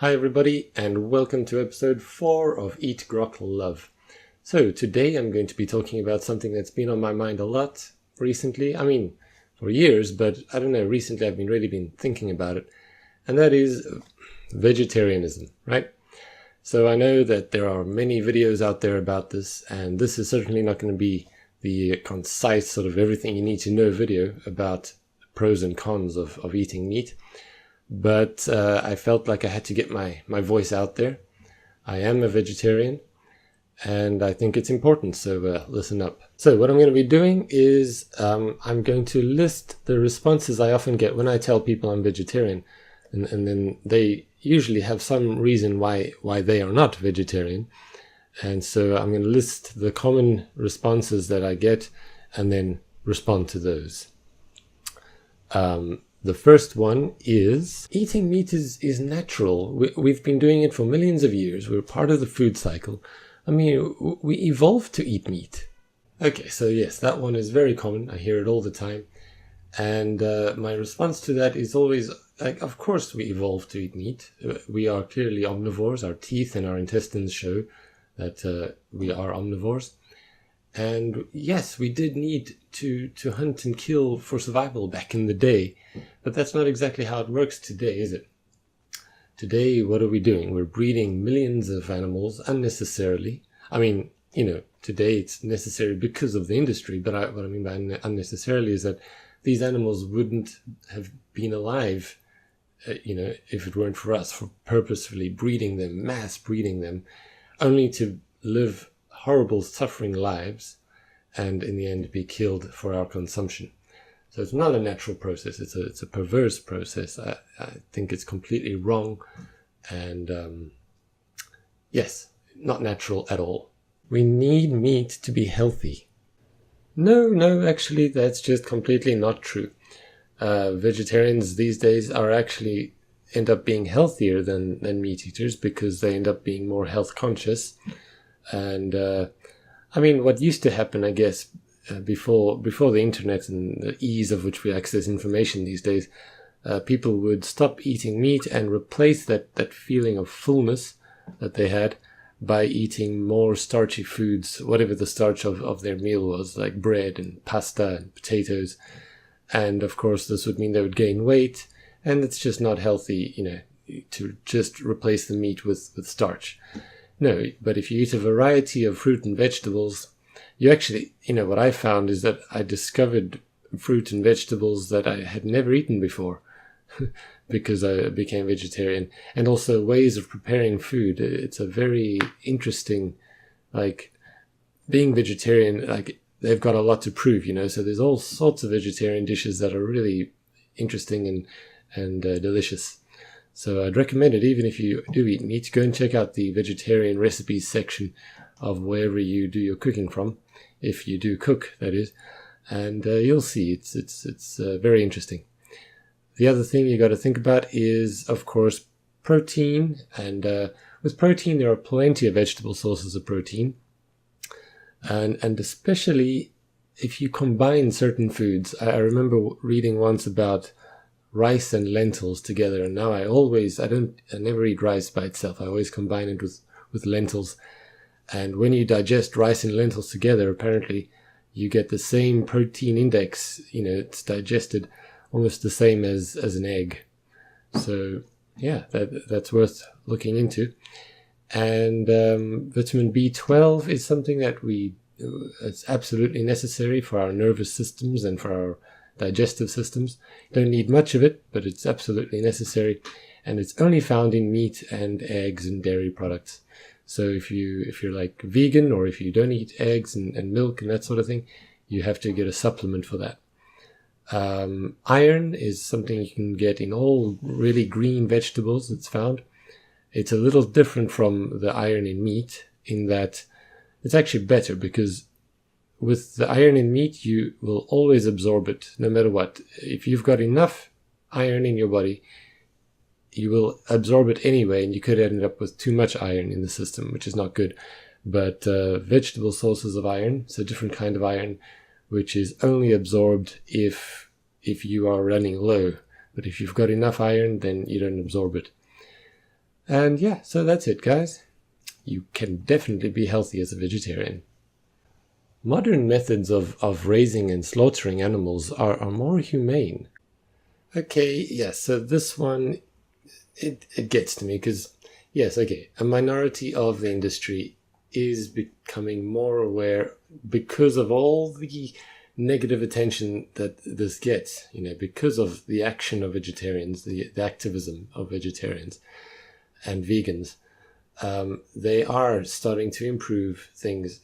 Hi everybody, and welcome to episode 4 of Eat Grok Love. So today I'm going to be talking about something that's been on my mind a lot recently. I mean, for years, but I don't know, recently I've really been thinking about it. And that is vegetarianism, right? So I know that there are many videos out there about this, and this is certainly not going to be the concise sort of everything you need to know video about pros and cons of eating meat. But I felt like I had to get my voice out there. I am a vegetarian, and I think it's important, so listen up. So what I'm going to be doing is I'm going to list the responses I often get when I tell people I'm vegetarian, and then they usually have some reason why they are not vegetarian. And so I'm going to list the common responses that I get and then respond to those. The first one is, eating meat is natural. We've been doing it for millions of years. We're part of the food cycle. I mean, we evolved to eat meat. Okay, so yes, that one is very common. I hear it all the time. And my response to that is always, like, of course we evolved to eat meat. We are clearly omnivores. Our teeth and our intestines show that we are omnivores. And yes, we did need to hunt and kill for survival back in the day, but that's not exactly how it works today, is it? Today, what are we doing? We're breeding millions of animals unnecessarily. I mean, today it's necessary because of the industry, but what I mean by unnecessarily is that these animals wouldn't have been alive, if it weren't for us, for purposefully breeding them, mass breeding them, only to live horrible suffering lives and in the end be killed for our consumption. So it's not a natural process, it's a perverse process. I think it's completely wrong and yes, not natural at all. We need meat to be healthy. No, actually that's just completely not true. Vegetarians these days end up being healthier than meat eaters because they end up being more health conscious. And I mean, what used to happen, I guess, before the internet and the ease of which we access information these days, people would stop eating meat and replace that feeling of fullness that they had by eating more starchy foods, whatever the starch of their meal was, like bread and pasta and potatoes. And of course, this would mean they would gain weight, and it's just not healthy, to just replace the meat with starch. No, but if you eat a variety of fruit and vegetables, you actually, what I found is that I discovered fruit and vegetables that I had never eaten before because I became vegetarian. And also ways of preparing food. It's a very interesting, being vegetarian, they've got a lot to prove, so there's all sorts of vegetarian dishes that are really interesting and delicious. So I'd recommend it, even if you do eat meat, go and check out the vegetarian recipes section of wherever you do your cooking from, if you do cook, that is, and you'll see it's very interesting. The other thing you got to think about is, of course, protein, and with protein there are plenty of vegetable sources of protein, and especially if you combine certain foods. I remember reading once about rice and lentils together, and now I never eat rice by itself. I always combine it with lentils. And when you digest rice and lentils together, apparently you get the same protein index. It's digested almost the same as an egg. So yeah, that's worth looking into. And vitamin B12 is something that it's absolutely necessary for our nervous systems and for our digestive systems. You don't need much of it, but it's absolutely necessary, and it's only found in meat and eggs and dairy products. So if you're like vegan, or if you don't eat eggs and milk and that sort of thing, you have to get a supplement for that. Iron is something you can get in all really green vegetables. It's found. It's a little different from the iron in meat in that it's actually better, because with the iron in meat, you will always absorb it, no matter what. If you've got enough iron in your body, you will absorb it anyway, and you could end up with too much iron in the system, which is not good. But vegetable sources of iron, it's a different kind of iron, which is only absorbed if you are running low. But if you've got enough iron, then you don't absorb it. And yeah, so that's it, guys. You can definitely be healthy as a vegetarian. Modern methods of raising and slaughtering animals are more humane. Okay, yes, so this one, it gets to me because, yes, okay, a minority of the industry is becoming more aware because of all the negative attention that this gets, because of the action of vegetarians, the activism of vegetarians and vegans. They are starting to improve things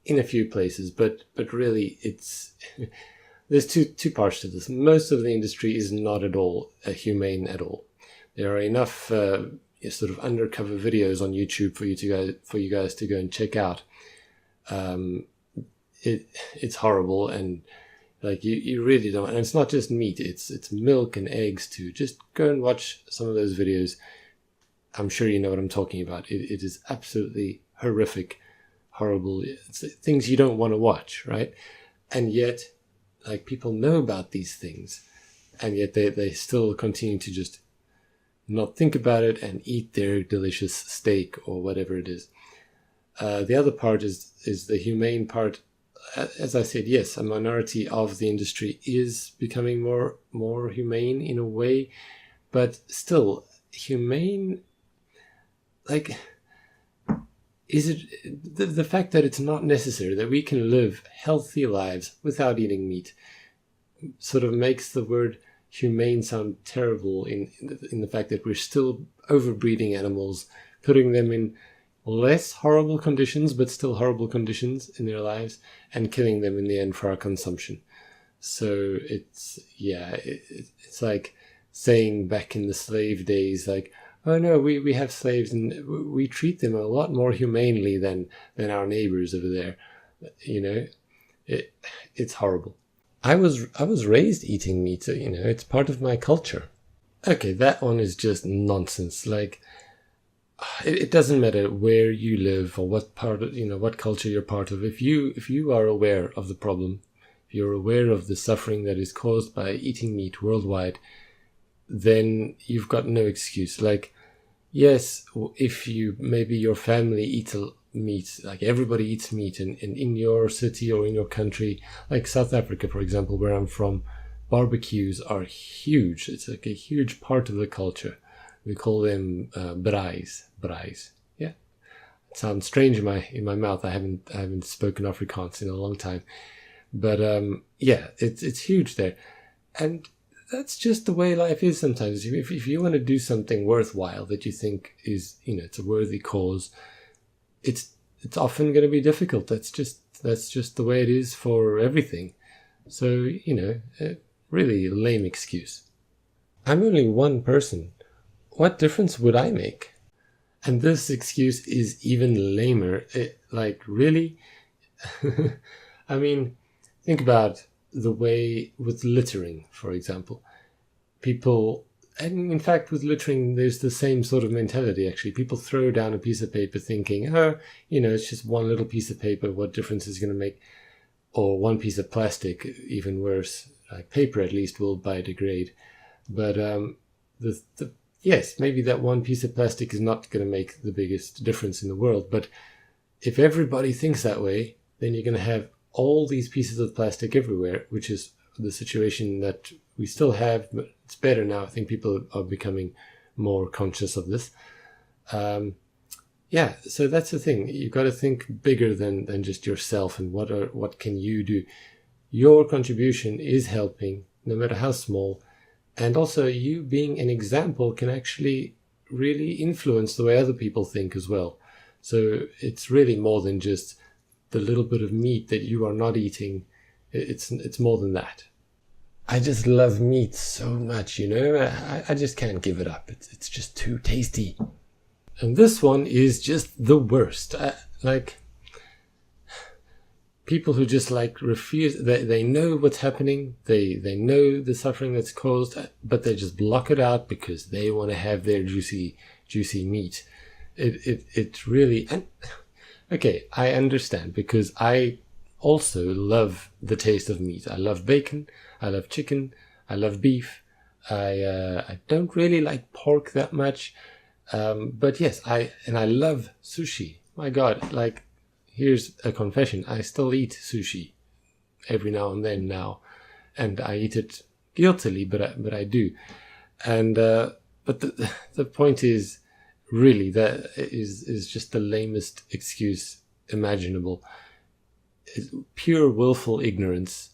in a few places, but really it's there's two parts to this. Most of the industry is not at all humane at all. There are enough sort of undercover videos on YouTube for you guys to go and check out. It's horrible, and like you really don't. And it's not just meat; it's milk and eggs too. Just go and watch some of those videos. I'm sure you know what I'm talking about. It is absolutely horrific, horrible. It's things you don't want to watch, right? And yet, like, people know about these things, and yet they still continue to just not think about it and eat their delicious steak or whatever it is. The other part is the humane part. As I said, yes, a minority of the industry is becoming more humane in a way, but still humane. Like, is it the fact that it's not necessary, that we can live healthy lives without eating meat, sort of makes the word humane sound terrible in the fact that we're still overbreeding animals, putting them in less horrible conditions, but still horrible conditions in their lives, and killing them in the end for our consumption. So it's like saying back in the slave days, like, oh no, we have slaves and we treat them a lot more humanely than our neighbors over there. It's horrible. I was raised eating meat, so it's part of my culture. Okay, that one is just nonsense. Like, it doesn't matter where you live or what part of, what culture you're part of. If you are aware of the problem, if you're aware of the suffering that is caused by eating meat worldwide, then you've got no excuse. Like, yes, if maybe your family eats meat, like everybody eats meat, and in your city or in your country, like South Africa, for example, where I'm from, barbecues are huge. It's like a huge part of the culture. We call them braais. Yeah, it sounds strange in my mouth. I haven't spoken Afrikaans in a long time, but yeah, it's huge there, and that's just the way life is sometimes. If you want to do something worthwhile that you think is, it's a worthy cause, it's often going to be difficult. That's just the way it is for everything. So, a really lame excuse. I'm only one person. What difference would I make? And this excuse is even lamer. Like, really? I mean, think about the way with littering, for example. People, and in fact with littering there's the same sort of mentality actually. People throw down a piece of paper thinking, it's just one little piece of paper, what difference is it going to make? Or one piece of plastic, even worse, like paper at least will biodegrade. But yes, maybe that one piece of plastic is not going to make the biggest difference in the world, but if everybody thinks that way, then you're going to have all these pieces of plastic everywhere, which is the situation that we still have, but it's better now. I think people are becoming more conscious of this. So that's the thing. You've got to think bigger than just yourself and what can you do. Your contribution is helping, no matter how small, and also you being an example can actually really influence the way other people think as well. So it's really more than just the little bit of meat that you are not eating. It's more than that. I just love meat so much, I just can't give it up. It's just too tasty. And this one is just the worst. People who just refuse, they know what's happening, they know the suffering that's caused, but they just block it out because they want to have their juicy meat. It really, and okay, I understand, because I also love the taste of meat. I love bacon, I love chicken, I love beef. I don't really like pork that much. But yes, I love sushi. My God, like, here's a confession. I still eat sushi every now and then now, and I eat it guiltily, but I do. And but the point is, really, that is just the lamest excuse imaginable. It's pure willful ignorance.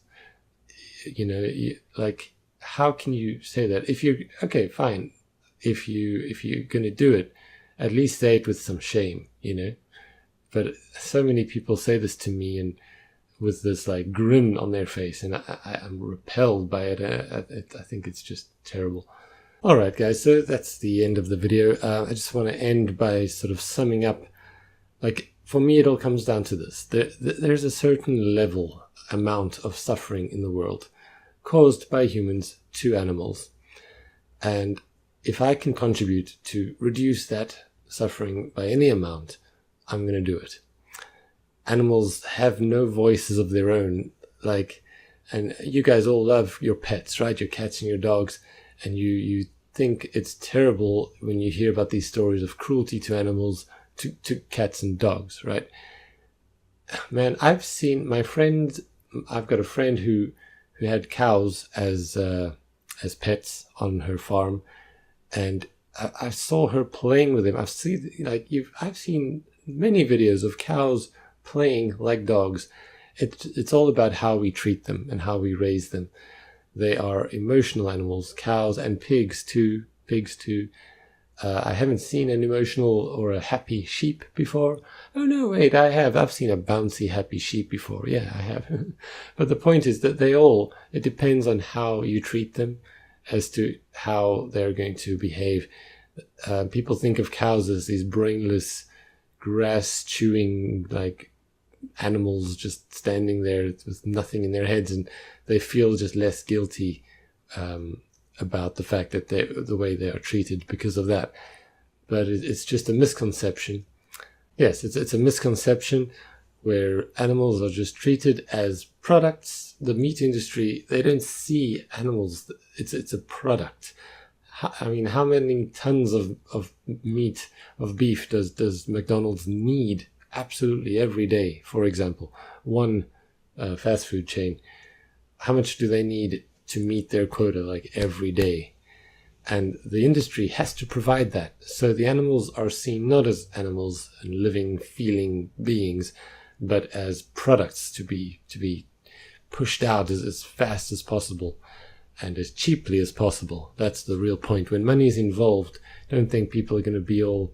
Like, how can you say that? If you're okay, fine. If you're gonna do it, at least say it with some shame, But so many people say this to me, and with this like grin on their face, and I'm repelled by it. I think it's just terrible. All right, guys. So that's the end of the video. I just want to end by sort of summing up. Like, for me, it all comes down to this: there's a certain amount of suffering in the world caused by humans to animals, and if I can contribute to reduce that suffering by any amount, I'm going to do it. Animals have no voices of their own, and you guys all love your pets, right? Your cats and your dogs, and you think it's terrible when you hear about these stories of cruelty to animals, to cats and dogs, right? Man, I've got a friend who had cows as pets on her farm, and I saw her playing with them. I've seen many videos of cows playing like dogs. It's all about how we treat them and how we raise them. They are emotional animals, cows and pigs too. I haven't seen an emotional or a happy sheep before. Oh no, wait, I have. I've seen a bouncy happy sheep before. Yeah, I have. But the point is that it depends on how you treat them as to how they're going to behave. People think of cows as these brainless, grass-chewing, like, animals just standing there with nothing in their heads, and they feel just less guilty about the fact that the way they are treated because of that. But it's just a misconception. Yes, it's a misconception where animals are just treated as products. The meat industry, they don't see animals. It's a product. I mean, how many tons of meat, of beef does McDonald's need absolutely every day, for example? One fast food chain. How much do they need to meet their quota, like, every day? And the industry has to provide that. So the animals are seen not as animals and living, feeling beings, but as products to be pushed out as fast as possible and as cheaply as possible. That's the real point. When money is involved, don't think people are going to be all,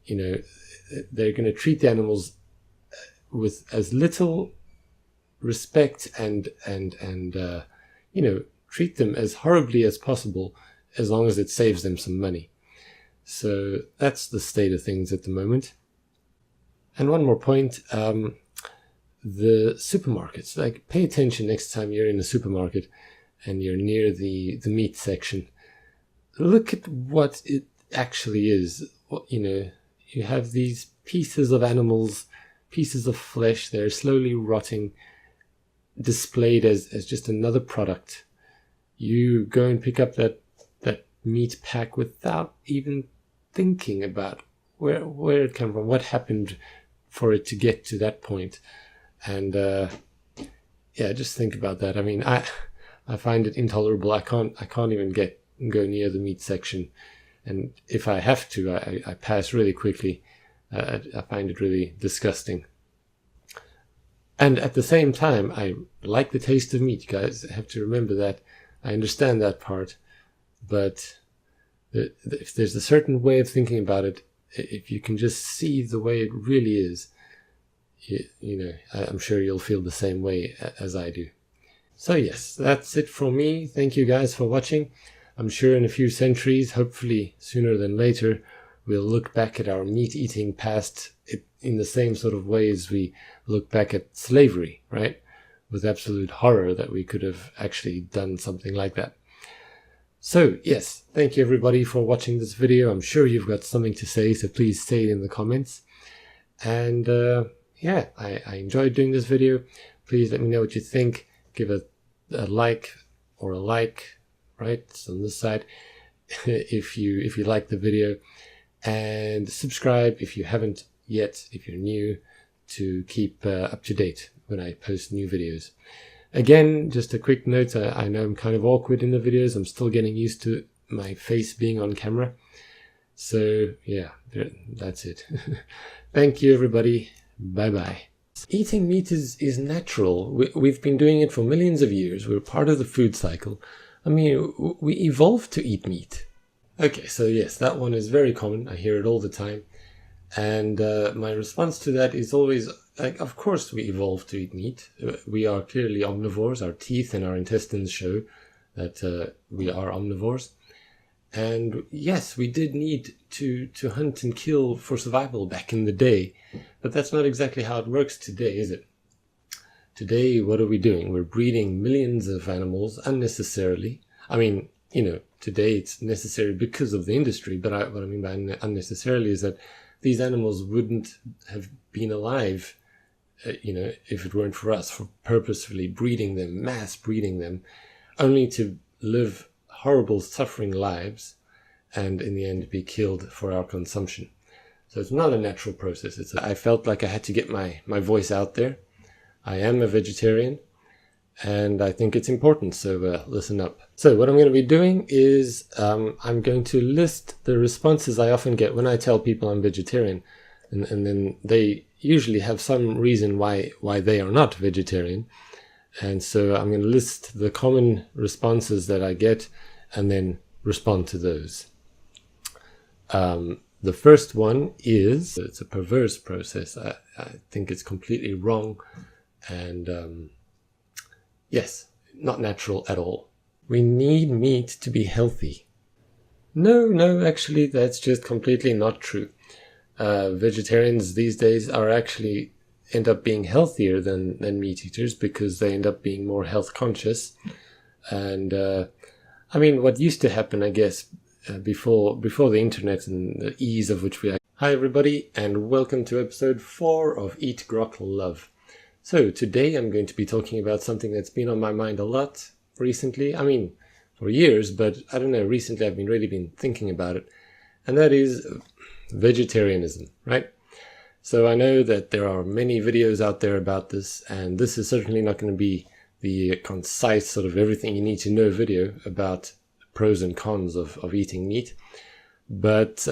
they're going to treat the animals with as little respect and treat them as horribly as possible, as long as it saves them some money. So that's the state of things at the moment. And one more point, the supermarkets. Like, pay attention next time you're in a supermarket and you're near the meat section. Look at what it actually is. You have these pieces of animals, pieces of flesh, they're slowly rotting, displayed as just another product. You go and pick up that meat pack without even thinking about where it came from, what happened for it to get to that point. And just think about that. I mean, I find it intolerable. I can't even go near the meat section, and if I have to, I pass really quickly. I find it really disgusting. And at the same time, I like the taste of meat. You guys have to remember that. I understand that part, but if there's a certain way of thinking about it, if you can just see the way it really is, I'm sure you'll feel the same way as I do. So yes, that's it from me. Thank you guys for watching. I'm sure in a few centuries, hopefully sooner than later, we'll look back at our meat-eating past in the same sort of ways we look back at slavery, right? With absolute horror that we could have actually done something like that. So yes, thank you everybody for watching this video. I'm sure you've got something to say, so please say it in the comments. And I enjoyed doing this video. Please let me know what you think. Give it a like, right? It's on this side, if you like the video. and subscribe if you haven't yet, if you're new, to keep up to date when I post new videos. Again, just a quick note, I know I'm kind of awkward in the videos. I'm still getting used to my face being on camera. So yeah, that's it. Thank you, everybody. Bye-bye. Eating meat is natural. We've been doing it for millions of years. We're part of the food cycle. I mean, we evolved to eat meat. Okay, so yes, that one is very common. I hear it all the time. And my response to that is always, like, of course we evolved to eat meat. We are clearly omnivores. Our teeth and our intestines show that we are omnivores. And yes, we did need to hunt and kill for survival back in the day. But that's not exactly how it works today, is it? Today, what are we doing? We're breeding millions of animals unnecessarily. I mean, you know, today it's necessary because of the industry. But what I mean by unnecessarily is that these animals wouldn't have been alive, if it weren't for us, for purposefully breeding them, mass breeding them, only to live horrible, suffering lives and in the end be killed for our consumption. So it's not a natural process. I felt like I had to get my voice out there. I am a vegetarian and I think it's important, so listen up. So what I'm going to be doing is I'm going to list the responses I often get when I tell people I'm vegetarian, and then they usually have some reason why they are not vegetarian. And so I'm going to list the common responses that I get and then respond to those. The first one is, it's a perverse process. I think it's completely wrong and yes, not natural at all. We need meat to be healthy. No, actually that's just completely not true. Vegetarians these days are actually end up being healthier than meat eaters because they end up being more health conscious. And I mean, what used to happen, I guess, before the internet and the ease of which we are. Hi everybody, and welcome to episode 4 of Eat Grok Love. So today I'm going to be talking about something that's been on my mind a lot recently. I mean, for years, but I don't know, recently I've really been thinking about it. And that is vegetarianism, right? So I know that there are many videos out there about this, and this is certainly not going to be the concise sort of everything you need to know video about pros and cons of eating meat. But